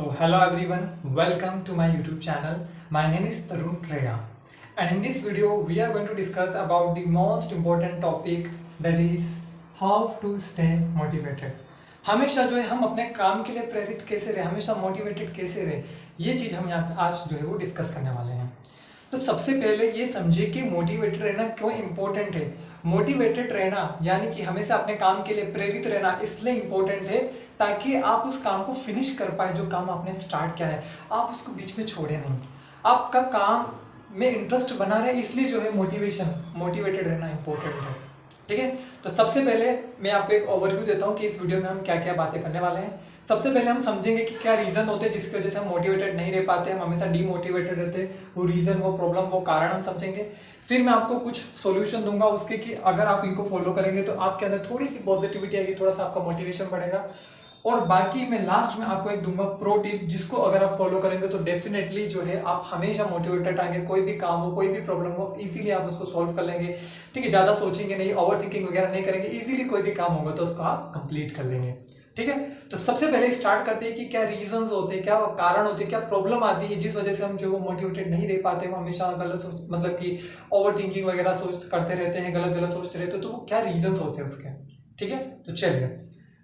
Hello everyone, welcome to my YouTube channel. My name is Tarun Treya, and in this video we are going to discuss about the most important topic, that is how to stay motivated. हमेशा जो है हम अपने काम के लिए प्रेरित कैसे रहे, हमेशा मोटिवेटेड कैसे रहे, ये चीज़ हम यहाँ आज जो है वो डिस्कस करने वाले हैं। तो सबसे पहले ये समझिए कि मोटिवेटेड रहना क्यों इम्पोर्टेंट है। मोटिवेटेड रहना यानी कि हमेशा अपने काम के लिए प्रेरित रहना इसलिए इम्पोर्टेंट है ताकि आप उस काम को फिनिश कर पाए, जो काम आपने स्टार्ट किया है आप उसको बीच में छोड़े नहीं, आपका काम में इंटरेस्ट बना रहे, इसलिए जो है मोटिवेटेड रहना इम्पोर्टेंट है। ठीक है, तो सबसे पहले मैं आपको एक ओवरव्यू देता हूँ कि इस वीडियो में हम क्या क्या बातें करने वाले हैं। सबसे पहले हम समझेंगे कि क्या रीजन होते हैं जिसकी वजह से हम मोटिवेटेड नहीं रह पाते, हम हमेशा डीमोटिवेटेड रहते हैं, वो रीजन, वो प्रॉब्लम, वो कारण हम समझेंगे। फिर मैं आपको कुछ सॉल्यूशन दूंगा उसके कि अगर आप इनको फॉलो करेंगे तो आपके अंदर थोड़ी सी पॉजिटिविटी आएगी, थोड़ा सा आपका मोटिवेशन बढ़ेगा। और बाकी मैं लास्ट में आपको एक दूंगा प्रो टिप, जिसको अगर आप फॉलो करेंगे तो डेफिनेटली जो है आप हमेशा मोटिवेटेड आएंगे, कोई भी काम हो, कोई भी प्रॉब्लम हो, इजीली आप उसको सॉल्व कर लेंगे। ठीक है, ज़्यादा सोचेंगे नहीं, ओवर थिंकिंग वगैरह नहीं करेंगे, इजीली कोई भी काम होगा तो उसको आप कंप्लीट कर लेंगे। ठीक है, तो सबसे पहले स्टार्ट करते हैं कि क्या रीजंस होते हैं, क्या कारण होते हैं, क्या प्रॉब्लम आती है जिस वजह से हम जो मोटिवेटेड नहीं रह पाते, हम हमेशा गलत सोच, मतलब कि ओवर थिंकिंग वगैरह सोच करते रहते हैं, गलत सोचते रहते हैं, तो वो क्या रीजंस होते हैं उसके। ठीक है, तो चलिए,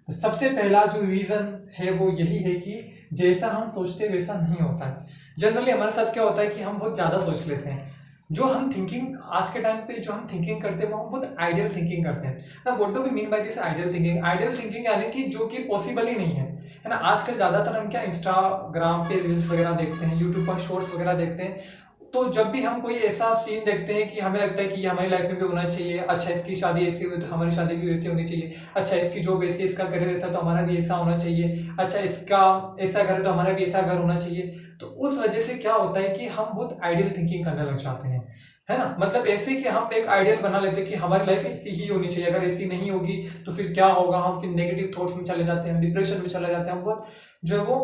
तो सबसे पहला जो रीजन है वो यही है कि जैसा हम सोचते वैसा नहीं होता है। जनरली हमारे साथ क्या होता है कि हम बहुत ज्यादा सोच लेते हैं, जो हम थिंकिंग आज के टाइम पे जो हम थिंकिंग करते हैं वो हम बहुत आइडियल थिंकिंग करते हैं। ना, what do we mean by this ideal thinking? Ideal thinking यानी कि जो कि पॉसिबल ही नहीं है ना। आजकल ज्यादातर हम क्या इंस्टाग्राम पे रील्स वगैरह देखते हैं, यूट्यूब पर शॉर्ट्स वगैरह देखते हैं, तो जब भी हम कोई ऐसा सीन देखते हैं कि हमें लगता है कि ये हमारी लाइफ में भी होना चाहिए, अच्छा इसकी शादी ऐसी हुई तो हमारी शादी भी वैसी होनी चाहिए, अच्छा इसकी जॉब ऐसी, इसका करियर ऐसा तो हमारा भी ऐसा होना चाहिए, अच्छा इसका ऐसा घर है तो हमारा भी ऐसा घर होना चाहिए। तो उस वजह से क्या होता है कि हम बहुत आइडियल थिंकिंग करने लग जाते हैं, है ना। मतलब ऐसे कि हम एक आइडियल बना लेते हैं कि हमारी लाइफ ऐसी ही होनी चाहिए, अगर ऐसी नहीं होगी तो फिर क्या होगा, हम फिर नेगेटिव थॉट्स में चले जाते हैं, डिप्रेशन में चले जाते हैं, हम बहुत जो है वो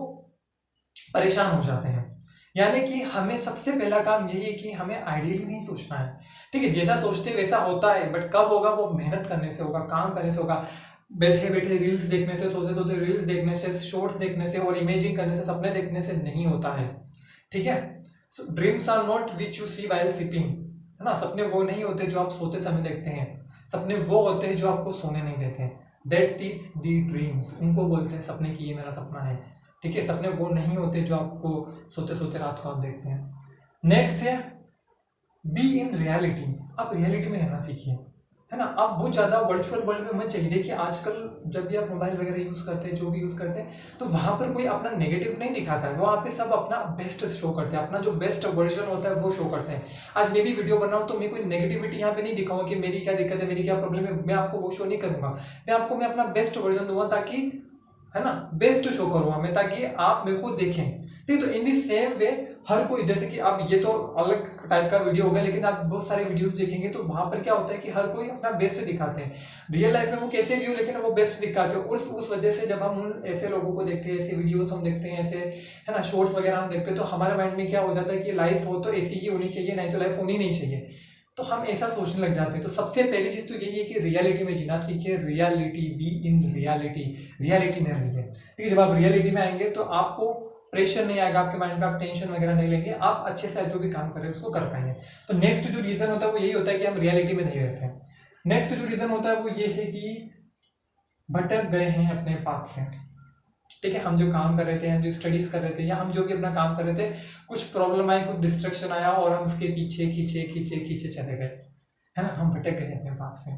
परेशान हो जाते हैं। यानी कि हमें सबसे पहला काम यही है कि हमें आइडियली नहीं सोचना है। ठीक है, जैसा सोचते वैसा होता है, बट कब होगा? वो मेहनत करने से होगा, काम करने से होगा, बैठे बैठे रील्स देखने से, सोते सोते रील्स देखने से, शॉर्ट्स देखने से और इमेजिंग करने से, सपने देखने से नहीं होता है। ठीक है, so dreams are not which you see while sleeping, है ना। सपने वो नहीं होते जो आप सोते समय देखते हैं, सपने वो होते हैं जो आपको सोने नहीं देते। दैट इज दी ड्रीम्स, उनको बोलते हैं सपने की ये मेरा सपना है। ठीक है, सपने वो नहीं होते जो आपको सोते सोते रात को आप देखते हैं। नेक्स्ट है बी इन रियलिटी, आप रियलिटी में रहना सीखिए, है ना। आप बहुत ज्यादा वर्चुअल वर्ल्ड में मत चाहिए। देखिए आजकल जब भी आप मोबाइल वगैरह यूज करते हैं, जो भी यूज करते हैं, तो वहां पर कोई अपना नेगेटिव नहीं दिखाता है, वहां पे सब अपना बेस्ट शो करते हैं, अपना जो बेस्ट वर्जन होता है वो शो करते हैं। आज मैं भी वीडियो बना रहा हूँ तो मैं कोई नेगेटिविटी यहाँ पे नहीं दिखाऊंगा कि मेरी क्या दिक्कत है, मेरी क्या प्रॉब्लम है, मैं आपको वो शो नहीं करूंगा। मैं अपना बेस्ट वर्जन दूंगा, ताकि, है ना, बेस्ट शो करूंगा मैं, ताकि आप मेरे को देखें। ठीक, तो इन दी सेम वे हर कोई, जैसे कि आप, ये तो अलग टाइप का वीडियो हो गया, लेकिन आप बहुत सारे वीडियोस देखेंगे तो वहां पर क्या होता है कि हर कोई अपना बेस्ट दिखाते हैं। रियल लाइफ में वो कैसे भी हो, लेकिन वो बेस्ट दिखाते हैं। उस वजह से जब हम उन ऐसे लोगों को देखते हैं, ऐसे वीडियोस हम देखते हैं, ऐसे, है ना, शॉर्ट्स वगैरह हम देखते हैं, तो हमारे माइंड में क्या हो जाता है कि लाइफ हो तो ऐसी ही होनी चाहिए, नहीं तो लाइफ होनी नहीं चाहिए, तो हम ऐसा सोचने लग जाते हैं। तो सबसे पहली चीज तो यही है कि रियलिटी में जीना सीखिए, रियलिटी, बी इन रियलिटी में रहिए। ठीक है, जब आप रियलिटी में आएंगे तो आपको प्रेशर नहीं आएगा आपके माइंड पे, आप टेंशन वगैरह नहीं लेंगे, आप अच्छे से जो भी काम कर रहे हैं उसको कर पाएंगे। तो नेक्स्ट जो रीजन होता है वो यही होता है कि हम रियलिटी में नहीं रहते हैं। नेक्स्ट जो रीजन होता है वो ये है कि भटक गए हैं अपने पाथ से। ठीक है, हम जो काम कर रहे थे, हम जो स्टडीज कर रहे थे, या हम जो भी अपना काम कर रहे थे, कुछ प्रॉब्लम आई, कुछ डिस्ट्रक्शन आया और हम उसके पीछे खींचे चले गए, है ना, हम भटक गए अपने पाथ से।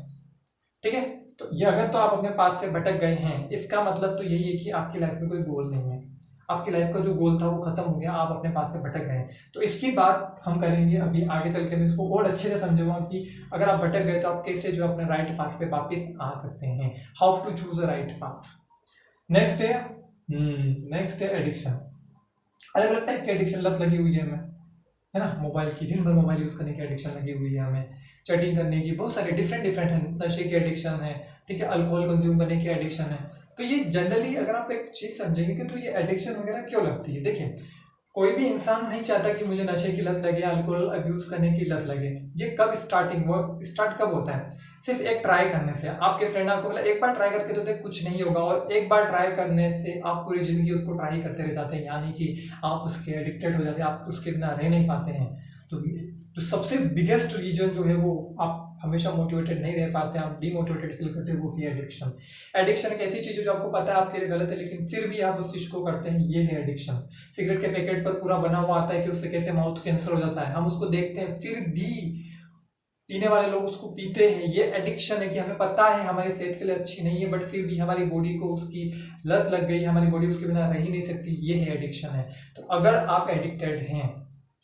ठीक है, तो ये अगर तो आप अपने पाथ से भटक गए हैं, इसका मतलब तो यही है कि आपकी लाइफ में कोई गोल नहीं है, आपकी लाइफ का जो गोल था वो खत्म हो गया, आप अपने पाथ से भटक गए। तो इसकी बात हम करेंगे अभी आगे चल के, मैं इसको और अच्छे से समझूंगा कि अगर आप भटक गए तो आप कैसे जो अपने राइट पाथ पे वापस आ सकते हैं, how to choose a right path. Next है एडिक्शन। अलग अलग टाइप की एडिक्शन लत लगी हुई है हमें, है ना। मोबाइल की, दिन भर मोबाइल यूज करने की एडिक्शन लगी हुई है हमें, चैटिंग करने की, बहुत सारे डिफरेंट है, नशे की एडिक्शन है, ठीक है, अल्कोहल कंज्यूम करने की एडिक्शन है। तो ये जनरली अगर आप एक चीज समझेंगे कि तो ये एडिक्शन वगैरह क्यों लगती है। देखिए, कोई भी इंसान नहीं चाहता कि मुझे नशे की लत लगे, अल्कोहल अब्यूज करने की लत लगे। ये कब स्टार्ट कब होता है? सिर्फ एक ट्राई करने से। आपके फ्रेंड आपको बोला एक बार ट्राई करके तो देख कुछ नहीं होगा, और एक बार ट्राई करने से आप पूरी जिंदगी उसको ट्राई करते रह जाते हैं, यानी कि आप उसके एडिक्टेड हो जाते हैं, आप उसके बिना रह नहीं पाते हैं। तो सबसे बिगेस्ट रीजन जो है वो आप हमेशा मोटिवेटेड नहीं रह पाते, आप डीमोटिवेटेड फील करते हैं, वो ही एडिक्शन। एडिक्शन एक ऐसी चीज है जो आपको पता है आपके लिए गलत है, लेकिन फिर भी आप उस चीज को करते हैं, ये है एडिक्शन। सिगरेट के पैकेट पर पूरा बना हुआ आता है कि उससे कैसे माउथ कैंसर हो जाता है, हम उसको देखते हैं फिर भी पीने वाले लोग उसको पीते हैं। ये एडिक्शन है कि हमें पता है हमारी सेहत के लिए अच्छी नहीं है, बट फिर भी हमारी बॉडी को उसकी लत लग गई, हमारी बॉडी उसके बिना रह ही नहीं सकती, ये है एडिक्शन है। तो अगर आप एडिक्टेड हैं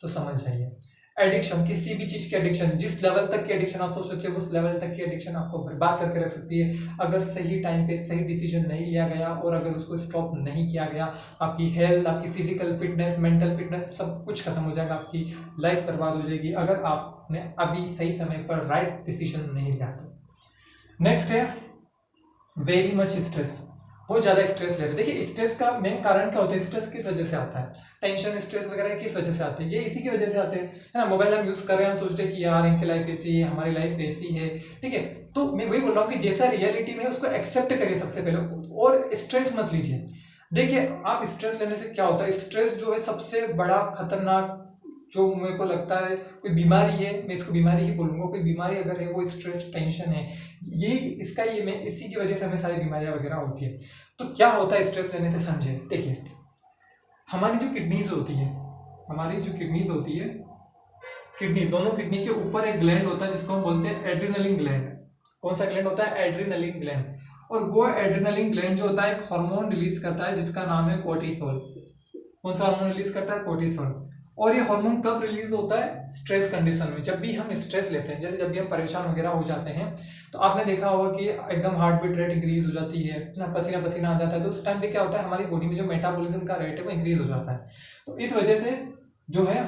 तो समझ जाइए, एडिक्शन किसी भी चीज की एडिक्शन, जिस लेवल तक की एडिक्शन आप सोच सकते हो उस लेवल तक की एडिक्शन आपको बर्बाद करके रख सकती है, अगर सही टाइम पे सही डिसीजन नहीं लिया गया और अगर उसको स्टॉप नहीं किया गया। आपकी हेल्थ, आपकी फिजिकल फिटनेस, मेंटल फिटनेस सब कुछ खत्म हो जाएगा, आपकी लाइफ बर्बाद हो जाएगी अगर आपने अभी सही समय पर राइट डिसीजन नहीं लिया तो। नेक्स्ट है वेरी मच स्ट्रेस, बहुत ज्यादा स्ट्रेस ले रहे। देखिए स्ट्रेस का मेन कारण क्या होता है, स्ट्रेस किस वजह से आता है, टेंशन स्ट्रेस वगैरह किस वजह से आते हैं, ये इसी की वजह से आते हैं, है ना। मोबाइल हम यूज कर रहे हैं, हम सोचते हैं कि यार इनकी लाइफ ऐसी है, हमारी लाइफ ऐसी है, ठीक है। तो मैं वही बोल रहा हूँ कि जैसा रियलिटी में उसको एक्सेप्ट करिए सबसे पहले, और स्ट्रेस मत लीजिए। देखिए आप स्ट्रेस लेने से क्या होता है, स्ट्रेस जो है सबसे बड़ा खतरनाक जो मेरे को लगता है कोई बीमारी है, मैं इसको बीमारी ही बोलूंगा, कोई बीमारी अगर है वो स्ट्रेस टेंशन है, ये इसका ये मैं इसी की वजह से हमें सारी बीमारियां वगैरह होती है। तो क्या होता है स्ट्रेस लेने से, समझे। देखिए हमारी जो किडनीज होती है, हमारी जो किडनीज होती है, किडनी, दोनों किडनी के ऊपर एक ग्लैंड होता है जिसको हम बोलते हैं एड्रिनलिन ग्लैंड। कौन सा ग्लैंड होता है, एड्रिनलिन ग्लैंड। और वो एड्रिनलिन ग्लैंड जो होता है एक हार्मोन रिलीज करता है जिसका नाम है कोर्टिसोल। कौन सा हार्मोन रिलीज करता है, कोर्टिसोल। और ये हार्मोन कब रिलीज होता है, स्ट्रेस कंडीशन में, जब भी हम स्ट्रेस लेते हैं, जैसे जब भी हम परेशान वगैरह हो जाते हैं, तो आपने देखा होगा कि एकदम हार्ट बीट रेट इंक्रीज हो जाती है ना, पसीना पसीना आ जाता है, तो उस टाइम पे क्या होता है हमारी बॉडी में जो मेटाबॉलिज्म का रेट है वो इंक्रीज हो जाता है। तो इस वजह से जो है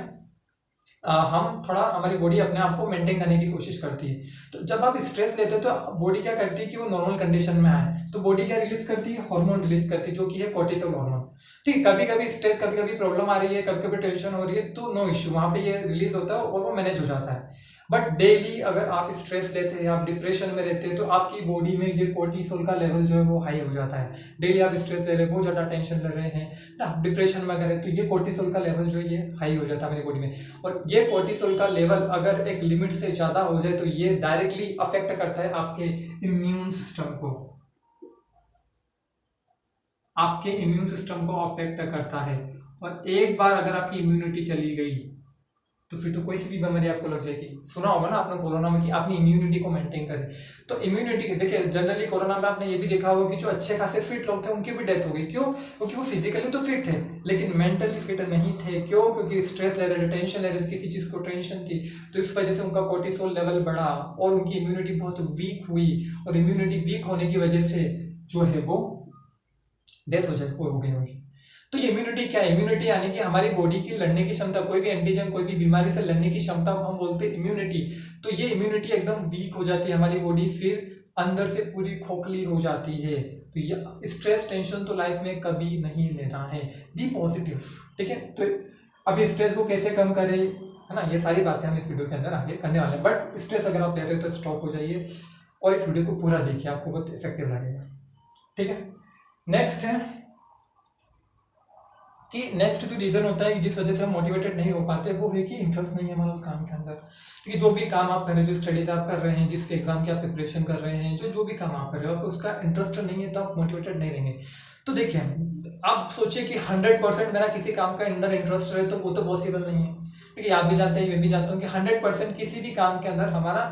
हम थोड़ा हमारी बॉडी अपने आप को मेंटेन करने की कोशिश करती है। तो जब आप स्ट्रेस लेते हो तो बॉडी क्या करती है कि वो नॉर्मल कंडीशन में आए, तो बॉडी क्या रिलीज करती है, हार्मोन रिलीज करती है जो कि है कोर्टिसोल हार्मोन। ठीक, कभी कभी स्ट्रेस, कभी कभी प्रॉब्लम आ रही है, कभी कभी टेंशन हो रही है, तो नो इश्यू, वहां पे ये रिलीज होता है और वो मैनेज हो जाता है। बट डेली अगर आप स्ट्रेस लेते हैं, आप डिप्रेशन में रहते हैं, तो आपकी बॉडी में जो कोर्टिसोल का लेवल जो है वो हाई हो जाता है। डेली आप स्ट्रेस ले रहे हैं, बहुत ज्यादा टेंशन ले रहे हैं ना, डिप्रेशन में अगर है, तो ये कोर्टिसोल का लेवल जो है ये हाई हो जाता है हमारी बॉडी में। और ये कोर्टिसोल का लेवल अगर एक लिमिट से ज्यादा हो जाए तो ये डायरेक्टली अफेक्ट करता है आपके इम्यून सिस्टम को, आपके इम्यून सिस्टम को अफेक्ट करता है। और एक बार अगर आपकी इम्यूनिटी चली गई तो फिर तो कोई सी भी बीमारी आपको लग जाएगी। सुना होगा ना आपने कोरोना में कि अपनी इम्यूनिटी को मेंटेन करें। तो इम्यूनिटी देखिए, जनरली कोरोना में आपने ये भी देखा होगा कि जो अच्छे खासे फिट लोग थे उनकी भी डेथ हो गई। क्यों? क्योंकि वो फिजिकली तो फिट थे लेकिन मेंटली फिट नहीं थे। क्यों? क्योंकि स्ट्रेस ले रहे थे, टेंशन ले रहे थे, किसी चीज को टेंशन थी, तो इस वजह से उनका कोर्टिसोल लेवल बढ़ा और उनकी इम्यूनिटी बहुत वीक हुई। और इम्यूनिटी वीक होने की वजह से जो है वो डेथ हो गई होगी। तो ये इम्यूनिटी क्या है? इम्यूनिटी यानी कि हमारी बॉडी की लड़ने की क्षमता, कोई भी एंटीजन, कोई भी बीमारी से लड़ने की क्षमता को हम बोलते हैं इम्यूनिटी। तो ये इम्यूनिटी एकदम वीक हो जाती है हमारी बॉडी, फिर अंदर से पूरी खोखली हो जाती है। तो ये स्ट्रेस टेंशन तो लाइफ में कभी नहीं लेना है, बी पॉजिटिव, ठीक है। तो अभी स्ट्रेस को कैसे कम करें, है ना, ये सारी बातें हम इस वीडियो के अंदर आगे करने वाले हैं। बट स्ट्रेस अगर आप ले रहे हो तो स्टॉप हो जाइए और इस वीडियो को पूरा देखिए, आपको बहुत इफेक्टिव लगेगा, ठीक है। नेक्स्ट है कि नेक्स्ट जो रीजन होता है जिस वजह से हम मोटिवेटेड नहीं हो पाते वो है कि इंटरेस्ट नहीं है हमारा उस काम के अंदर। क्योंकि जो भी काम आप कर रहे हैं, जो स्टडीज आप कर रहे हैं, जिसके एग्जाम की आप प्रिपरेशन कर रहे हैं, जो भी काम आप कर रहे हो, आपको उसका इंटरेस्ट नहीं है तो आप मोटिवेटेड नहीं रहेंगे। तो देखिए, आप सोचिए कि 100% मेरा किसी काम का अंदर इंटरेस्ट रहे तो वो तो पॉसिबल नहीं है। ठीक है, आप भी जानते हैं, मैं भी जानता हूँ कि 100% किसी भी काम के अंदर हमारा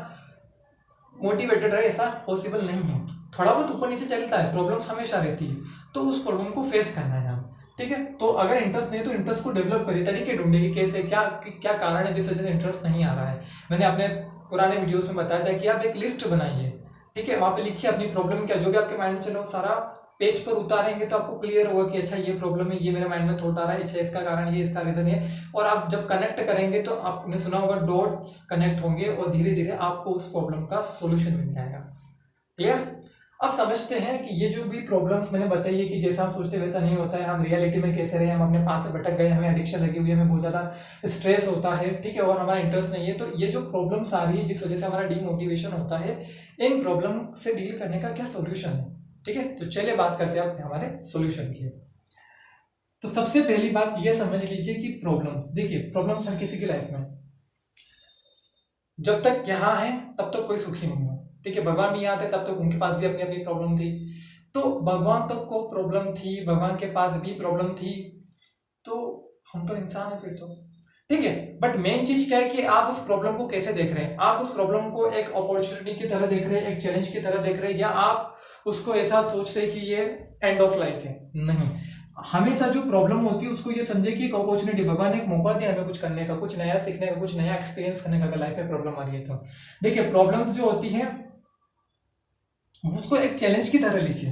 मोटिवेटेड रहे ऐसा पॉसिबल नहीं है। थोड़ा बहुत ऊपर नीचे चलता है, प्रॉब्लम्स हमेशा रहती है, तो उस प्रॉब्लम को फेस करना है हम, ठीक है। तो अगर इंटरेस्ट नहीं है तो इंटरेस्ट को डेवलप करिए, तरीके ढूंढिए कि कैसे, क्या कारण है जिस वजह से इंटरेस्ट नहीं आ रहा है। मैंने अपने पुराने वीडियोस में बताया था कि आप एक लिस्ट बनाइए, ठीक है, वहां पे लिखिए अपनी प्रॉब्लम क्या, जो भी आपके माइंड में चलो सारा पेज पर उतारेंगे तो आपको क्लियर होगा कि अच्छा ये प्रॉब्लम है, ये मेरे माइंड में थोड़ा आ रहा है, अच्छा इसका कारण ये, इसका रीजन है। और आप जब कनेक्ट करेंगे तो आपने सुना होगा डॉट्स कनेक्ट होंगे और धीरे धीरे आपको उस प्रॉब्लम का सोल्यूशन मिल जाएगा। क्लियर? अब समझते हैं कि ये जो भी प्रॉब्लम्स मैंने बताई है कि जैसा हम सोचते वैसा नहीं होता है, हम रियलिटी में कैसे रहे, हम अपने पास से भटक गए, हमें एडिक्शन लगी हुई है, हमें बहुत ज़्यादा स्ट्रेस होता है, ठीक है, और हमारा इंटरेस्ट नहीं है। तो ये जो प्रॉब्लम्स आ रही है जिस वजह से हमारा डीमोटिवेशन होता है, इन प्रॉब्लम से डील करने का क्या सोल्यूशन है, ठीक है। तो चलिए बात करते हैं हमारे सोल्यूशन की। तो सबसे पहली बात ये समझ लीजिए कि प्रॉब्लम्स, देखिए प्रॉब्लम्स हर किसी की लाइफ में, जब तक यहाँ है तब तक कोई सुखी नहीं है, ठीक है। भगवान भी यहाँ थे तब तक उनके पास भी अपनी अपनी प्रॉब्लम थी, तो भगवान तक को प्रॉब्लम थी, भगवान के पास भी प्रॉब्लम थी, तो हम तो इंसान है फिर तो, ठीक है। बट मेन चीज क्या है कि आप उस प्रॉब्लम को कैसे देख रहे हैं। आप उस प्रॉब्लम को एक अपॉर्चुनिटी की तरह देख रहे हैं, एक चैलेंज की तरह देख रहे हैं, या आप उसको ऐसा सोच रहे हैं कि ये एंड ऑफ लाइफ है। नहीं, हमेशा जो प्रॉब्लम होती है उसको ये समझे कि एक अपॉर्चुनिटी, भगवान ने एक मौका दिया हमें कुछ करने का, कुछ नया सीखने का, कुछ नया एक्सपीरियंस करने का। अगर लाइफ में प्रॉब्लम आ रही है तो देखिए, प्रॉब्लम्स जो होती है उसको एक चैलेंज की तरह लीजिए।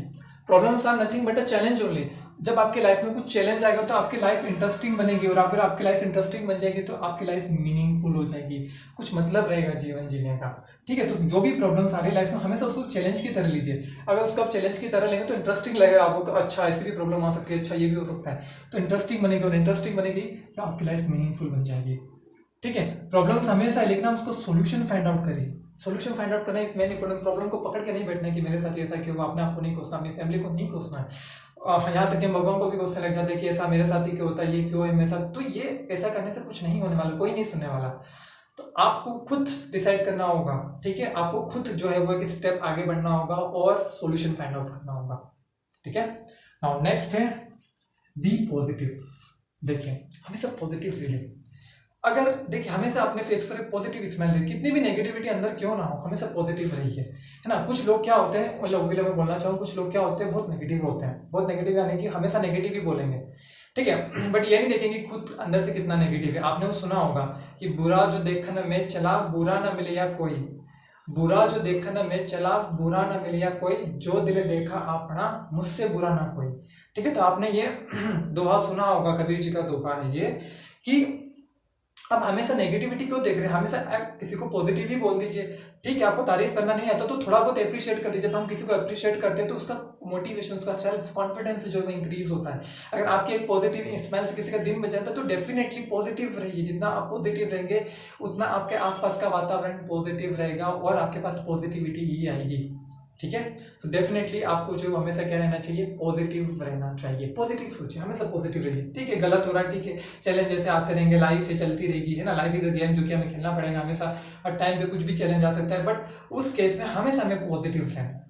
Problems are nothing but a challenge only. जब आपकी लाइफ में कुछ चैलेंज आएगा तो आपकी लाइफ इंटरेस्टिंग बनेगी, और अगर आपकी लाइफ इंटरेस्टिंग बन जाएगी तो आपकी लाइफ मीनिंगफुल हो जाएगी, कुछ मतलब रहेगा जीवन जीने का, ठीक है। तो जो भी प्रॉब्लम्स आ रही है लाइफ में, हमेशा उसको चैलेंज की तरह लीजिए। अगर उसको आप चैलेंज की तरह लेंगे तो इंटरेस्टिंग लगेगा आपको, तो अच्छा ऐसी भी प्रॉब्लम आ सकती है, अच्छा ये भी हो सकता है, तो इंटरेस्टिंग बनेगी, और इंटरेस्टिंग बनेगी तो आपकी लाइफ मीनिंगफुल बन जाएगी, ठीक है। प्रॉब्लम्स हमेशा है, लेकिन हम उसको सोल्यूशन फाइंड आउट करिए। सोल्यूशन फाइंड आउट करना इस मेन इंपॉर्टेंट। प्रॉब्लम को पकड़ के नहीं बैठना है कि मेरे साथ ऐसा क्यों हुआ, अपने आप को नहीं कोसना, अपनी फैमिली को नहीं कोसना है। यहाँ तक कि भगवान को भी कोसने लग जाते हैं कि ऐसा मेरे साथ ही क्यों होता है, ये क्यों है मेरे साथ। तो ये ऐसा करने से कुछ नहीं होने वाला, कोई नहीं सुनने वाला। तो आपको खुद डिसाइड करना होगा, ठीक है। आपको खुद जो है वो एक स्टेप आगे बढ़ना होगा और सोल्यूशन फाइंड आउट करना होगा, ठीक है। नाउ नेक्स्ट है बी पॉजिटिव। देखिए हमेशा पॉजिटिव रहिए। अगर देखिए हमेशा अपने फेस पर एक पॉजिटिव स्माइल रहे, कितनी भी नेगेटिविटी अंदर क्यों ना हो, हमेशा पॉजिटिव रहिए, है ना। कुछ लोग क्या होते हैं, उन लोगों के लिए मैं बोलना चाहूँ, कुछ लोग क्या होते हैं बहुत नेगेटिव होते हैं, बहुत नेगेटिव यानी कि हमेशा नेगेटिव ही बोलेंगे, ठीक है। बट ये नहीं देखेंगे खुद अंदर से कितना नेगेटिव है। आपने वो सुना होगा कि बुरा जो देखन में चला बुरा ना मिले या कोई, बुरा जो देखन में चला बुरा ना मिले या कोई, जो दिल देखा अपना मुझसे बुरा ना कोई, ठीक है। तो आपने ये दोहा सुना होगा, कबीर जी का दोहा है ये, कि अब हमेशा नेगेटिविटी क्यों देख रहे हैं, हमेशा किसी को पॉजिटिव ही बोल दीजिए, ठीक है। आपको तारीफ करना नहीं आता तो थोड़ा बहुत अप्रिशिएट कर दीजिए। जब हम किसी को अप्रिशिएट करते हैं तो उसका मोटिवेशन, उसका सेल्फ कॉन्फिडेंस जो है इंक्रीज होता है। अगर आपके एक पॉजिटिव स्माइल से किसी का दिन बन जाता है तो डेफिनेटली पॉजिटिव रहिए। जितना आप पॉजिटिव रहेंगे उतना आपके आसपास का वातावरण पॉजिटिव रहेगा और आपके पास पॉजिटिविटी ही आएगी, ठीक है। तो डेफिनेटली आपको जो हमेशा क्या रहना चाहिए, पॉजिटिव रहना चाहिए, पॉजिटिव सोचिए, हमेशा पॉजिटिव रहिए, ठीक है। गलत हो रहा है, ठीक है, चैलेंज जैसे आते रहेंगे, लाइफ से चलती रहेगी, है ना। लाइफ इज अ गेम जो कि हमें खेलना पड़ेगा हमेशा, हर टाइम पे कुछ भी चैलेंज आ सकता है, बट उस केस में हमेशा हमें पॉजिटिव रहना,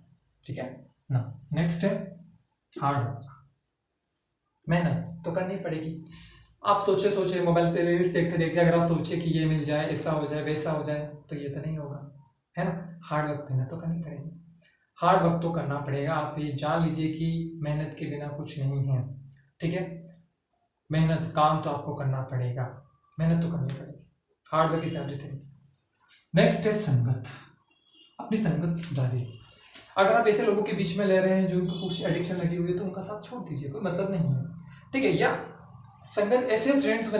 ठीक है ना। नेक्स्ट है हार्ड वर्क। मेहनत तो करनी पड़ेगी। आप सोचे मोबाइल पे रील्स देखते देखते अगर आप सोचे कि ये मिल जाए, ऐसा हो जाए, वैसा हो जाए, तो ये तो नहीं होगा, है ना। हार्ड वर्क मेहनत तो करनी पड़ेगी, हार्ड वर्क तो करना पड़ेगा। आप ये जान लीजिए कि मेहनत के बिना कुछ नहीं है, ठीक है। मेहनत, काम तो आपको करना पड़ेगा, मेहनत तो करनी पड़ेगी, hard work is everything. Next है संगत। अपनी संगत सुधारिए। अगर आप ऐसे लोगों के बीच में ले रहे हैं जो उनको कुछ एडिक्शन लगी हुई है तो उनका साथ छोड़ दीजिए, कोई मतलब नहीं है, ठीक है। या संगत ऐसे फ्रेंड्स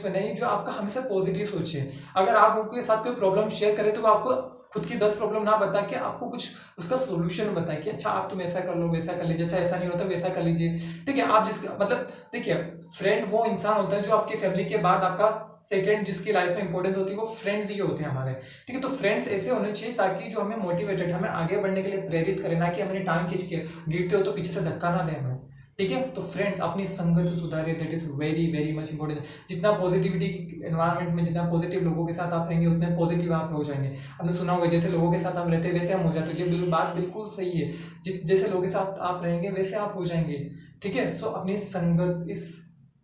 बनाइए जो आपका हमेशा पॉजिटिव सोचे। अगर आप उनके साथ कोई प्रॉब्लम शेयर करें तो वो आपको खुद की 10 प्रॉब्लम ना बता के आपको कुछ उसका सोल्यूशन बताए कि अच्छा आप तुम ऐसा कर लो, वैसा कर लीजिए, अच्छा ऐसा नहीं होता वैसा कर लीजिए, ठीक है। आप जिसका मतलब देखिए, फ्रेंड वो इंसान होता है जो आपकी फैमिली के बाद आपका सेकंड जिसकी लाइफ में इंपॉर्टेंस होती है, वो फ्रेंड्स ही होते हैं हमारे, ठीक है। तो फ्रेंड्स ऐसे होने चाहिए ताकि जो हमें मोटिवेटेड, हमें आगे बढ़ने के लिए प्रेरित करे, ना कि हमें टांग खींच के गिरते हो तो पीछे से धक्का ना दें हमें, ठीक है। तो फ्रेंड्स अपनी संगत सुधारिए, that is very very much important. जितना पॉजिटिविटी एनवायरनमेंट में, जितना पॉजिटिव लोगों के साथ आप रहेंगे उतने पॉजिटिव आप हो जाएंगे। आपने सुना होगा जैसे लोगों के साथ हम रहते हैं वैसे हम हो जाते हैं, ये बात बिल्कुल सही है। जैसे लोगों के साथ आप रहेंगे वैसे आप हो जाएंगे, ठीक है। सो अपनी संगत इज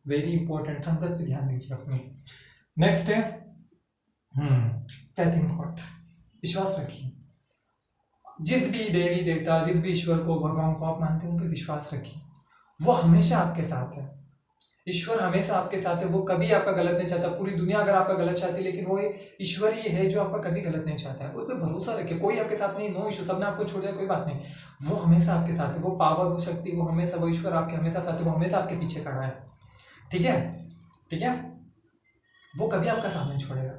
वेरी इंपॉर्टेंट, संगत पे ध्यान दीजिए अपनी। नेक्स्ट है फेथ इन गॉड। विश्वास रखिए। जिस भी देवी देवता, जिस भी ईश्वर को, भगवान को आप मानते हैं उन पर विश्वास रखिए, वो हमेशा आपके साथ है। ईश्वर हमेशा आपके साथ है, वो कभी आपका गलत नहीं चाहता। पूरी दुनिया अगर आपका गलत चाहती है लेकिन वो ईश्वर ही है जो आपका कभी गलत नहीं चाहता है। उस पर भरोसा रखिए, कोई आपके साथ नहीं, नो इशू, सबने आपको छोड़ दिया कोई बात नहीं, वो हमेशा आपके साथ है। वो पावर, वो शक्ति, वो हमेशा, वो ईश्वर आपके हमेशा साथ है, वो हमेशा आपके पीछे खड़ा है, ठीक है, ठीक है। वो कभी आपका साथ नहीं छोड़ेगा।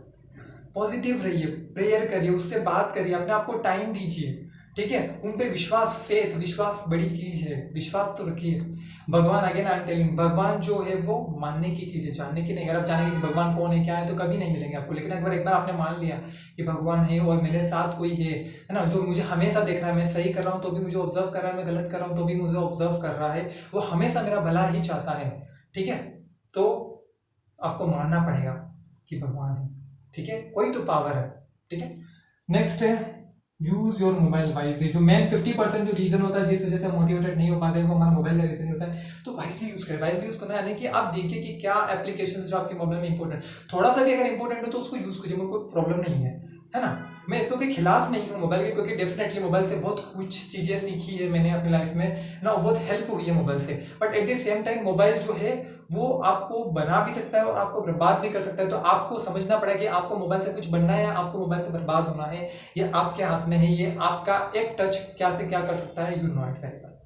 पॉजिटिव रहिए, प्रेयर करिए, उससे बात करिए, अपने आप को टाइम दीजिए, ठीक है, उन पे विश्वास, फेथ, विश्वास बड़ी चीज है, विश्वास तो रखिए। भगवान, अगेन आई एम टेलिंग, भगवान जो है वो मानने की चीज है, जानने की नहीं। अगर आप जानेंगे कि भगवान कौन है क्या है तो कभी नहीं मिलेंगे आपको, लेकिन एक बार आपने मान लिया कि भगवान है और मेरे साथ कोई है ना, जो मुझे हमेशा देख रहा है, मैं सही कर रहा हूँ तो भी मुझे ऑब्जर्व कर रहा है, मैं गलत कर रहा हूँ तो भी मुझे ऑब्जर्व कर रहा है, वो हमेशा मेरा भला ही चाहता है, ठीक है, तो आपको मानना पड़ेगा कि भगवान है, ठीक है, कोई तो पावर है, ठीक है। नेक्स्ट है यूज योर मोबाइल वाइजली। जो मेन 50% जो रीजन होता है जिस वजह से मोटिवेटेड नहीं हो पाते हैं वो हमारा मोबाइल का रीजन होता है, तो वाइजली यूज करें। वाइजली यूज करना यानी कि आप देखिए कि क्या एप्लीकेशन जो आपके मोबाइल में इंपॉर्टेंट, थोड़ा सा भी अगर इंपॉर्टेंट हो तो उसको यूज कीजिए, मुझे कोई प्रॉब्लम नहीं है ना। मैं इसको के खिलाफ नहीं हूँ मोबाइल के, क्योंकि डेफिनेटली मोबाइल से बहुत कुछ चीजें सीखी है मैंने अपनी लाइफ में ना, बहुत हेल्प हुई है मोबाइल से। But at the same time mobile जो है वो आपको बना भी सकता है और आपको बर्बाद भी कर सकता है, तो आपको समझना पड़ेगा कि आपको मोबाइल से कुछ बनना है या आपको मोबाइल से बर्बाद होना है, ये आपके हाथ में है, ये आपका एक टच क्या से क्या कर सकता है, you know it very well,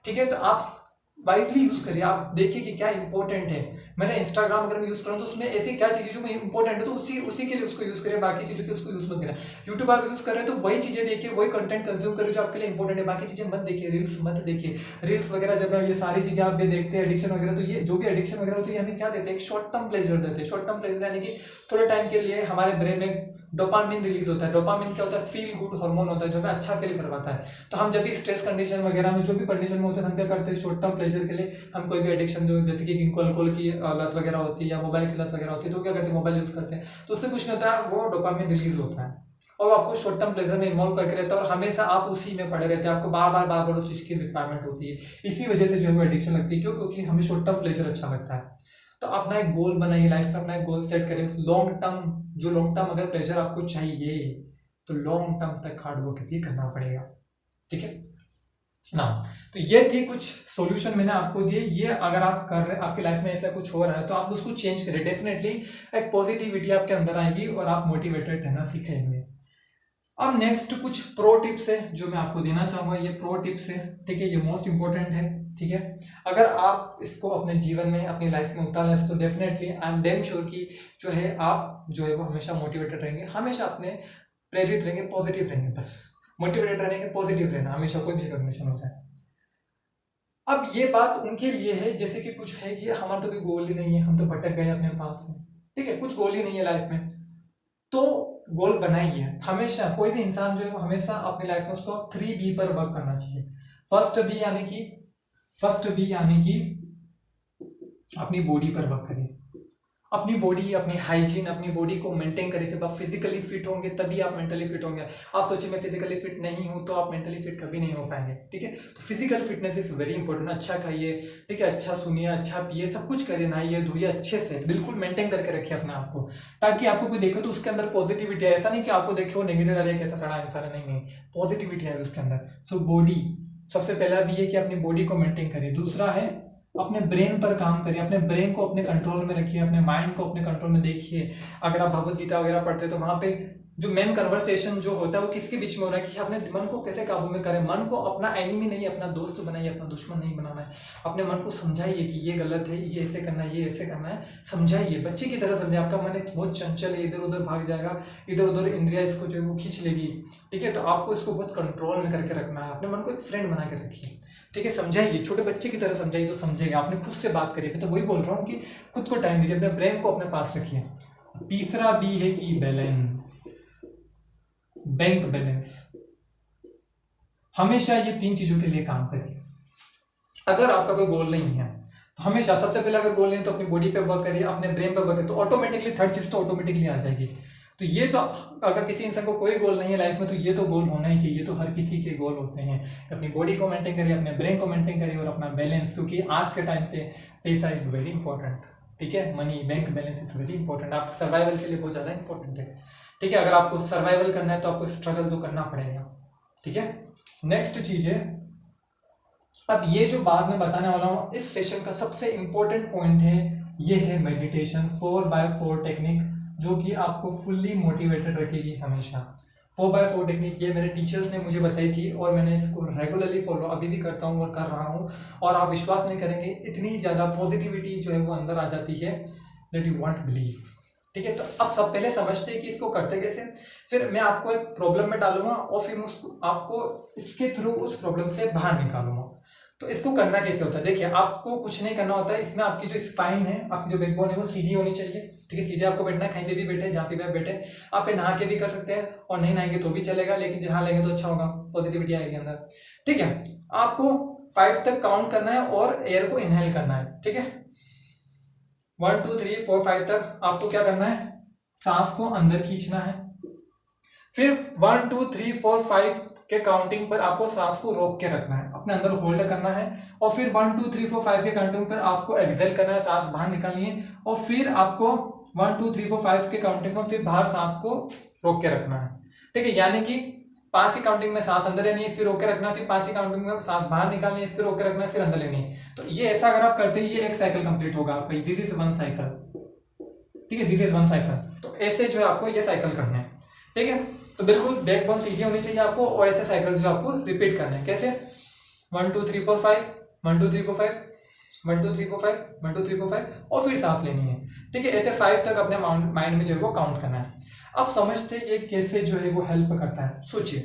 ठीक है। तो आप वाइजली यूज करिए, आप देखिए कि क्या इंपॉर्टेंट है। मैंने इंस्टाग्राम अगर मैं यूज करूँ तो उसमें ऐसी क्या चीजें जो इंपॉर्टेंट है तो उसी के लिए उसको यूज करें, बाकी चीजों के उसको यूज मत करें। यूट्यूब आप यूज कर रहे हैं तो वही चीजें देखिए, वही कंटेंट कंज्यूम करें जो आपके लिए इंपॉर्टेंट है, बाकी चीजें मत देखिए, रील्स मत देखिए। रील्स वगैरह जब ये सारी चीजें आप भी देखते हैं, एडिक्शन वगैरह, तो ये जो भी एडिक्शन वगैरह होती है हमें क्या देते हैं, एक शॉर्ट टर्म प्लेजर देते हैं। शॉर्ट टर्म प्लेजर यानी कि थोड़े टाइम के लिए हमारे ब्रेन में डोपामिन रिलीज होता है। डोपामिन क्या होता है, फील गुड हार्मोन होता है जो हमें अच्छा फील करवाता है। तो हम जब भी स्ट्रेस कंडीशन वगैरह में, जो भी कंडीशन में होते हैं, हम क्या करते हैं, शॉर्ट टर्म प्लेजर के लिए हम कोई भी एडिक्शन जो जैसे कि अल्कोहल की लत वगैरह होती है या मोबाइल की लत वगैरह होती है तो क्या करते हैं, मोबाइल यूज करते हैं, तो उससे कुछ नहीं होता है, वो डोपामिन रिलीज होता है और आपको शॉर्ट टर्म प्लेजर में इन्वॉल्व करके रहता है और हमेशा आप उसी में पड़े रहते हैं, आपको बार बार उस चीज की रिक्वायरमेंट होती है। इसी वजह से जो है वो एडिक्शन लगती है। क्यों? क्योंकि हमें शॉर्ट टर्म प्लेजर अच्छा लगता है। तो अपना एक गोल बनाइए लाइफ में, अपना एक गोल सेट करें लॉन्ग टर्म अगर प्लेजर आपको चाहिए तो लॉन्ग टर्म तक हार्ड वर्क भी करना पड़ेगा, ठीक है ना। तो ये थी कुछ सॉल्यूशन मैंने आपको दिए। ये अगर आप कर रहे, आपकी लाइफ में ऐसा कुछ हो रहा है तो आप उसको चेंज करें, डेफिनेटली एक पॉजिटिविटी आपके अंदर आएगी और आप मोटिवेटेड रहना सीखेंगे। अब नेक्स्ट कुछ प्रो टिप्स है जो मैं आपको देना चाहूंगा। ये प्रो टिप्स है, ठीक है, ये मोस्ट इंपॉर्टेंट है, ठीक है। अगर आप इसको अपने जीवन में, अपनी लाइफ में उतारें तो definitely I am damn sure कि जो है आप जो है वो हमेशा मोटिवेटेड रहेंगे, हमेशा अपने प्रेरित रहेंगे, पॉजिटिव रहेंगे, बस मोटिवेटेड रहेंगे, पॉजिटिव रहना हमेशा, कोई भी कंडीशन हो जाए। अब ये बात उनके लिए है जैसे कि कुछ है कि हमारा तो कोई गोल ही नहीं है, हम तो भटक गए अपने पास से, ठीक है, कुछ गोल ही नहीं है लाइफ में, तो गोल बनाइए। हमेशा कोई भी इंसान जो है वो हमेशा अपनी लाइफ में उसको 3B पर वर्क करना चाहिए। फर्स्ट बी यानी कि अपनी बॉडी पर वर्क करिए, अपनी बॉडी, अपनी हाइजीन, अपनी बॉडी को मेंटेन करिए। जब आप फिजिकली फिट होंगे तभी आप मेंटली फिट होंगे। आप सोचिए मैं फिजिकली फिट नहीं हूं तो आप मेंटली फिट कभी नहीं हो पाएंगे, ठीक है। तो physical fitness is very important. अच्छा खाइए, ठीक है, अच्छा सुनिए, अच्छा पिए, सब कुछ करिए, नहाइए धोइए अच्छे से, बिल्कुल मेंटेन करके रखिए अपने आप को, ताकि आपको कोई देखे तो उसके अंदर पॉजिटिविटी है। ऐसा नहीं कि आपको देखे वो नेगेटिव आ रहा है, कैसा सड़ा इंसान है, नहीं, पॉजिटिविटी है उसके अंदर। सो बॉडी, सबसे पहला भी है कि अपनी बॉडी को मेंटेन करिए। दूसरा है अपने ब्रेन पर काम करिए, अपने ब्रेन को अपने कंट्रोल में रखिए, अपने माइंड को अपने कंट्रोल में देखिए। अगर आप भगवत गीता वगैरह पढ़ते हैं तो वहां पे जो मेन कन्वर्सेशन जो होता है वो किसके बीच में हो रहा है कि अपने मन को कैसे काबू में करें। मन को अपना एनिमी नहीं, अपना दोस्त बनाइए, अपना दुश्मन नहीं बनाना है। अपने मन को समझाइए कि ये गलत है, ये ऐसे करना है, ये ऐसे करना है, समझाइए, बच्चे की तरह समझाइए। आपका मन बहुत चंचल है, इधर उधर भाग जाएगा, इधर उधर इंद्रिया इसको जो है वो खींच लेगी, ठीक है। तो आपको इसको बहुत कंट्रोल में करके रखना है। अपने मन को एक फ्रेंड बना के रखिए, ठीक है, समझाइए, छोटे बच्चे की तरह समझाइए तो समझेगा। आपने खुद से बात करिए, मैं तो वही बोल रहा हूँ कि खुद को टाइम दीजिए, अपने ब्रेन को अपने पास रखिए। तीसरा बी है कि बैलेंस, बैंक बैलेंस। हमेशा ये 3 चीजों के लिए काम करिए। अगर आपका कोई गोल नहीं है तो हमेशा सबसे पहले अगर गोल नहीं तो अपनी बॉडी पे वर्क करिए, अपने ब्रेन पे वर्क करिए, तो ऑटोमेटिकली थर्ड चीज तो ऑटोमेटिकली आ जाएगी। तो ये तो अगर किसी इंसान को कोई गोल नहीं है लाइफ में तो ये तो गोल होना ही चाहिए। तो हर किसी के गोल होते हैं, अपनी बॉडी को मेंटेन करिए, अपने ब्रेन को मेंटेन करिए और अपना बैलेंस, क्योंकि आज के टाइम पे पैसा इज वेरी इंपॉर्टेंट, ठीक है, money, bank balance is very important. आप सर्वाइवल के लिए बहुत ज्यादा इंपॉर्टेंट है, ठीक है। अगर आपको सर्वाइवल करना है तो आपको स्ट्रगल तो करना पड़ेगा, ठीक है। नेक्स्ट चीज है, अब ये जो बात मैं बताने वाला हूँ इस सेशन का सबसे इंपॉर्टेंट पॉइंट है, ये है मेडिटेशन 4x4 टेक्निक, जो कि आपको फुल्ली मोटिवेटेड रखेगी हमेशा। 4x4 टेक्निक ये मेरे टीचर्स ने मुझे बताई थी और मैंने इसको रेगुलरली फॉलो अभी भी करता हूँ और कर रहा हूँ। और आप विश्वास नहीं करेंगे, इतनी ज़्यादा पॉजिटिविटी जो है वो अंदर आ जाती है दैट यू वॉन्ट बिलीव, ठीक है, तो अब सब पहले समझते हैं कि इसको करते कैसे, फिर मैं आपको एक प्रॉब्लम में डालूंगा और फिर आपको इसके थ्रू उस प्रॉब्लम से बाहर निकालूंगा। तो इसको करना कैसे होता है, देखिए आपको कुछ नहीं करना होता है, इसमें आपकी जो स्पाइन है, आपकी जो बैकबोन है वो सीधी होनी चाहिए। ठीक है, सीधे आपको बैठना है, कहीं पे भी बैठे, जहाँ पे भी आप बैठे, आप नहा के भी कर सकते हैं और नहीं नहाएंगे तो भी चलेगा, लेकिन नहा लेंगे तो अच्छा होगा, पॉजिटिविटी आएगी अंदर। ठीक है, आपको 5 तक काउंट करना है और एयर को इनहेल करना है। ठीक है, 1 2 3 4 5 तक आपको क्या करना है, सांस को अंदर खींचना है। फिर 1 2 3 4 5 के काउंटिंग पर आपको सांस को रोक के रखना है, अपने अंदर होल्ड करना है, और फिर 1 2 3 4 5 के काउंटिंग पर आपको एक्सेल करना है, सांस बाहर निकालनी है, और फिर आपको 1 2 3 4 5 के काउंटिंग पर फिर बाहर सांस को रोक के रखना है। ठीक है, यानी कि 5 की काउंटिंग में सांस अंदर लेनी है, फिर रोक के रखना है, फिर 5 की काउंटिंग में सांस बाहर निकालनी है, फिर रोक के रखना है, फिर अंदर लेनी है। तो ये ऐसा अगर आप करते हैं, ये एक साइकिल कंप्लीट होगा आपका, दिस इज 1 साइकिल। ठीक है, दिस इज 1 साइकिल। तो ऐसे जो है आपको ये साइकिल करना है। ठीक है, तो बिल्कुल बैकबोन सीधी होनी चाहिए आपको, और ऐसे साइकिल्स जो आपको रिपीट करने हैं। कैसे, 1 2 3 4 5 1 2 3 4 5 1 2 3 4 5 1 2 3 4 5, और फिर सांस लेनी है। ठीक है, ऐसे 5 तक अपने माइंड में जो है वो काउंट करना है। अब समझते ये कैसे जो है वो हेल्प करता है। सोचिए,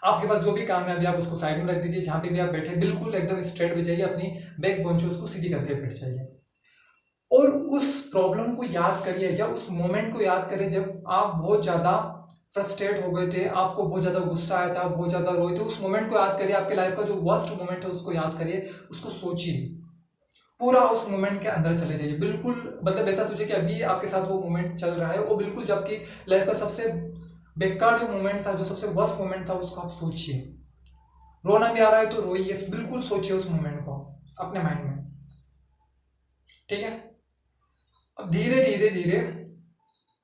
आपके पास जो भी काम है अभी आप उसको साइड में रख दीजिए, जहां पे भी आप बैठे बिल्कुल एकदम स्ट्रेट बैठ जाइए, अपनी बैकबोन जो उसको सीधी करके बैठ जाइए, और उस प्रॉब्लम को याद करिए, या उस मोमेंट को याद करिए जब आप बहुत ज्यादा फ्रस्ट्रेट हो गए थे, आपको बहुत ज्यादा गुस्सा आया था, बहुत ज्यादा रोए थे। उस मोमेंट को याद करिए, आपके लाइफ का जो वर्स्ट मोमेंट है उसको याद करिए, उसको सोचिए, पूरा उस मोमेंट के अंदर चले जाइए। बिल्कुल मतलब ऐसा सोचिए कि अभी आपके साथ वो मोमेंट चल रहा है, वो बिल्कुल जब आपकी लाइफ का सबसे बेकार जो मोमेंट था, जो सबसे वर्स्ट मोमेंट था, उसको आप सोचिए। रोना भी आ रहा है तो रोइए, बिल्कुल सोचिए उस मोमेंट को अपने माइंड में। ठीक है, अब धीरे धीरे धीरे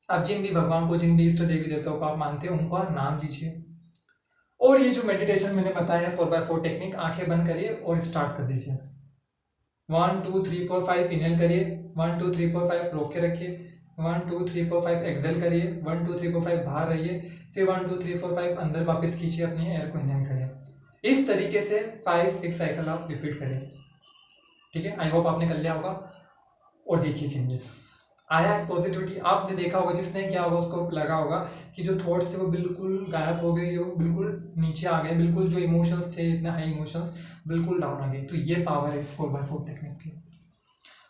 आप जिन भी भगवान को, जिन भी इष्ट देवी देवताओं को आप मानते हैं, उनका नाम लीजिए, और ये जो मेडिटेशन मैंने बताया है 4x4 टेक्निक, आंखें बंद करिए और स्टार्ट कर दीजिए। 1 2 3 4 5 इनहेल करिए, 1 2 3 4 5 रोक के रखिए, 1 2 3 4 5 एक्सेल करिए, 1 2 3 4 5 बाहर रहिए, फिर 1 2 3 4 5 अंदर वापस खींचिए, अपनी एयर को इनहेल करिए। इस तरीके से 5-6 साइकिल आप रिपीट करिए। ठीक है, आई होप आपने कर लिया होगा, और देखिए चेंजेस आया है, पॉजिटिविटी आपने देखा होगा, जिसने क्या होगा उसको लगा होगा कि जो थॉट्स थे वो बिल्कुल गायब हो गए, वो बिल्कुल नीचे आ गए, बिल्कुल जो इमोशंस थे, इतने हाई इमोशंस बिल्कुल डाउन आ गए। तो ये पावर है 4x4 टेक्निक की।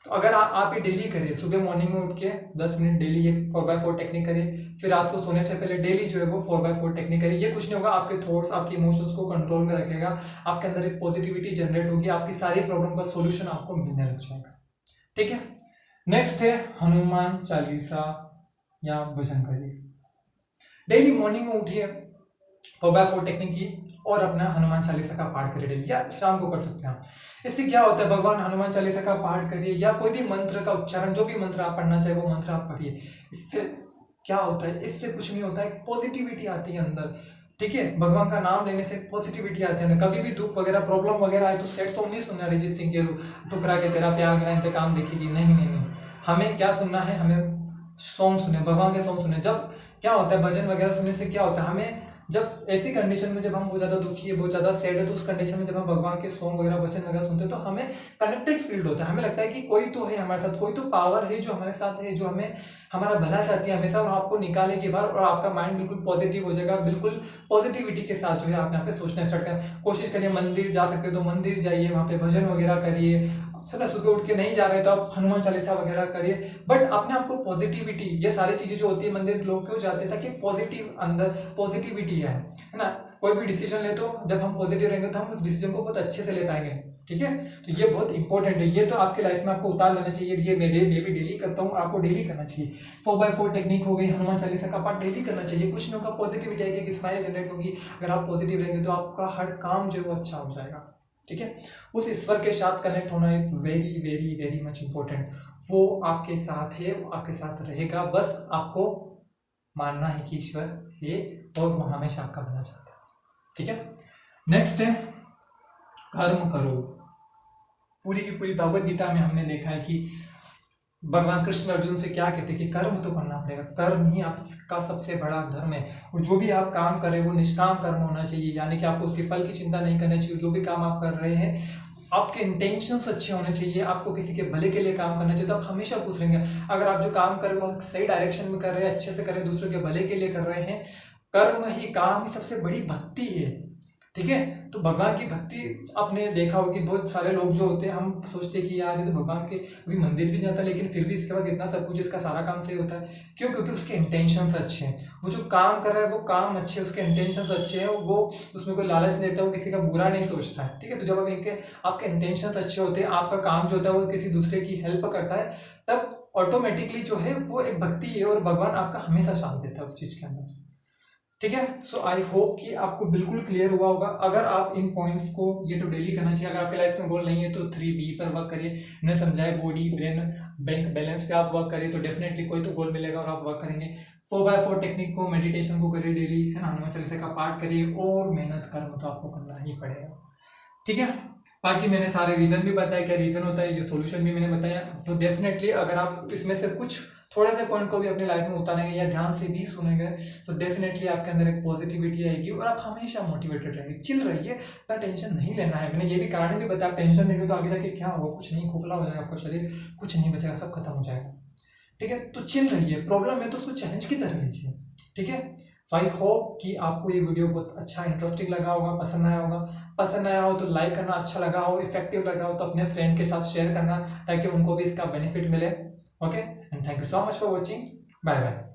तो अगर आप ये डेली करिए, सुबह मॉर्निंग में उठ के 10 मिनट डेली ये 4x4 टेक्निक करिए, फिर रात को सोने से पहले डेली जो है वो 4x4 टेक्निक करिए। ये कुछ नहीं होगा, आपके थॉट्स, आपके इमोशंस को कंट्रोल में रखेगा, आपके अंदर एक पॉजिटिविटी जनरेट होगी, आपकी सारी प्रॉब्लम का सोल्यूशन आपको मिलने लग जाएगा। ठीक है, नेक्स्ट है हनुमान चालीसा या भजन करिए। डेली मॉर्निंग में उठिए, 4x4 टेक्निक की, और अपना हनुमान चालीसा का पाठ करिए डेली, या शाम को कर सकते हैं आप। इससे क्या होता है, भगवान हनुमान चालीसा का पाठ करिए, या कोई भी मंत्र का उच्चारण, जो भी मंत्र आप पढ़ना चाहे वो मंत्र आप पढ़िए। इससे क्या होता है, इससे कुछ नहीं होता है, पॉजिटिविटी आती है अंदर। ठीक है, भगवान का नाम लेने से पॉजिटिविटी आती है ना। कभी भी दुख वगैरह, प्रॉब्लम वगैरह आए तो सैड सॉन्ग नहीं सुनना, अरिजीत सिंह के टुकड़ा के तेरा प्यार मेरा इंतकाम देखेगी, नहीं नहीं नहीं, हमें क्या सुनना है, हमें सॉन्ग सुने, भगवान के सॉन्ग सुने। जब क्या होता है, भजन वगैरह सुनने से क्या होता है, हमें जब ऐसी कंडीशन में, जब हम बहुत ज्यादा दुखी है, बहुत ज्यादा सैड है, तो उस कंडीशन में जब हम भगवान के सॉन्ग वगैरह, भजन वगैरह सुनते हैं, तो हमें कनेक्टेड फील होता है, हमें लगता है कि कोई तो है हमारे साथ, कोई तो पावर है जो हमारे साथ है, जो हमें हमारा भला चाहती है हमेशा, और आपको निकालेगी बाहर, और आपका माइंड बिल्कुल पॉजिटिव हो जाएगा। बिल्कुल पॉजिटिविटी के साथ जो है आप यहाँ पे सोचना स्टार्ट करें। कोशिश करिए, मंदिर जा सकते हो तो मंदिर जाइए, वहाँ पे भजन वगैरह करिए। सुबह उठ के नहीं जा रहे तो आप हनुमान चालीसा वगैरह करिए, बट अपने आप को पॉजिटिविटी, ये सारी चीजें जो होती है, मंदिर के लोग क्यों जाते हैं, ताकि पॉजिटिव अंदर पॉजिटिविटी है ना। कोई भी डिसीजन ले तो जब हम पॉजिटिव रहेंगे तो हम उस डिसीजन को बहुत अच्छे से ले पाएंगे। ठीक है, तो ये बहुत इंपॉर्टेंट है, ये तो आपके लाइफ में आपको उतार लेना चाहिए। ये मैं भी डेली करता हूँ, आपको डेली करना चाहिए। 4x4 टेक्निक हो गई, हनुमान चालीसा का पाठ डेली करना चाहिए। कुछ नहीं होगा, पॉजिटिविटी आएगी, एक स्माइल जनरेट होगी। अगर आप पॉजिटिव रहेंगे तो आपका हर काम जो है वो अच्छा हो जाएगा। ठीक है, उस ईश्वर के साथ कनेक्ट होना is very very very much important. वो आपके साथ है, वो आपके साथ रहेगा, बस आपको मानना है कि ईश्वर है और वो हमेशा आपका भला चाहता है। ठीक है, नेक्स्ट है कर्म करो। पूरी की पूरी भगवत गीता में हमने देखा है कि भगवान कृष्ण अर्जुन से क्या कहते हैं कि कर्म तो करना पड़ेगा, कर्म ही आपका सबसे बड़ा धर्म है। और जो भी आप काम कर रहे हैं वो निष्काम कर्म होना चाहिए, यानी कि आपको उसके फल की चिंता नहीं करनी चाहिए। जो भी काम आप कर रहे हैं आपके इंटेंशंस अच्छे होने चाहिए, आपको किसी के भले के लिए काम करना चाहिए, तो आप हमेशा खुश रहेंगे। अगर आप जो काम कर रहे हो सही डायरेक्शन में कर रहे हैं, अच्छे से कर रहे हैं, दूसरों के भले के लिए कर रहे हैं, कर्म ही काम ही सबसे बड़ी भक्ति है। ठीक है, तो भगवान की भक्ति आपने देखा होगा कि बहुत सारे लोग जो होते हैं, हम सोचते हैं कि यार ये तो भगवान के कभी मंदिर भी नहीं जाता, लेकिन फिर भी इसके पास इतना सब कुछ, इसका सारा काम सही होता है। क्यों? क्योंकि उसके इंटेंशंस अच्छे हैं, वो जो काम कर रहा है वो काम अच्छे, उसके इंटेंशंस अच्छे हैं, वो उसमें कोई लालच नहीं देता, वो किसी का बुरा नहीं सोचता है। ठीक है, तो जब आपके इंटेंशंस अच्छे होते हैं, आपका काम जो होता है वो किसी दूसरे की हेल्प करता है, तब ऑटोमेटिकली जो है वो एक भक्ति है, और भगवान आपका हमेशा साथ देता है उस चीज के अंदर। ठीक है, सो आई होप कि आपको बिल्कुल क्लियर हुआ होगा। अगर आप इन पॉइंट्स को, ये तो डेली करना चाहिए, अगर आपके लाइफ में गोल नहीं है तो 3B पर वर्क करिए। मैंने समझाए बॉडी, ब्रेन, बैंक बैलेंस पे आप वर्क करिए तो डेफिनेटली कोई तो गोल मिलेगा और आप वर्क करेंगे। 4x4 टेक्निक को, मेडिटेशन को करिए डेली, है ना, हनुमान चालीसा का पाठ करिए, और मेहनत कर्म तो आपको करना ही पड़ेगा। ठीक है, बाकी मैंने सारे रीजन भी बताया, क्या रीजन होता है, ये सॉल्यूशन भी मैंने बताया। तो डेफिनेटली अगर आप इसमें से कुछ थोड़े से पॉइंट को भी अपनी लाइफ में उतारेंगे या ध्यान से भी सुनेंगे, तो डेफिनेटली आपके अंदर एक पॉजिटिविटी आएगी और आप हमेशा मोटिवेटेड रहेंगे। चिल रहिए, इतना टेंशन नहीं लेना है। मैंने ये भी कारण भी बताया, टेंशन लेंगे तो आगे जाके क्या होगा, कुछ नहीं, खोखला हो जाएगा आपका शरीर, कुछ नहीं बचेगा, सब खत्म हो जाएगा। ठीक है, तो चिल रहिए, प्रॉब्लम है तो उसको चैलेंज की तरह लीजिए। ठीक है, सो आई होप कि आपको ये वीडियो बहुत अच्छा, इंटरेस्टिंग लगा होगा, पसंद आया होगा। पसंद आया हो तो लाइक करना, अच्छा लगा हो, इफेक्टिव लगा हो तो अपने फ्रेंड के साथ शेयर करना, ताकि उनको भी इसका बेनिफिट मिले। Okay, and thank you so much for watching. Bye bye.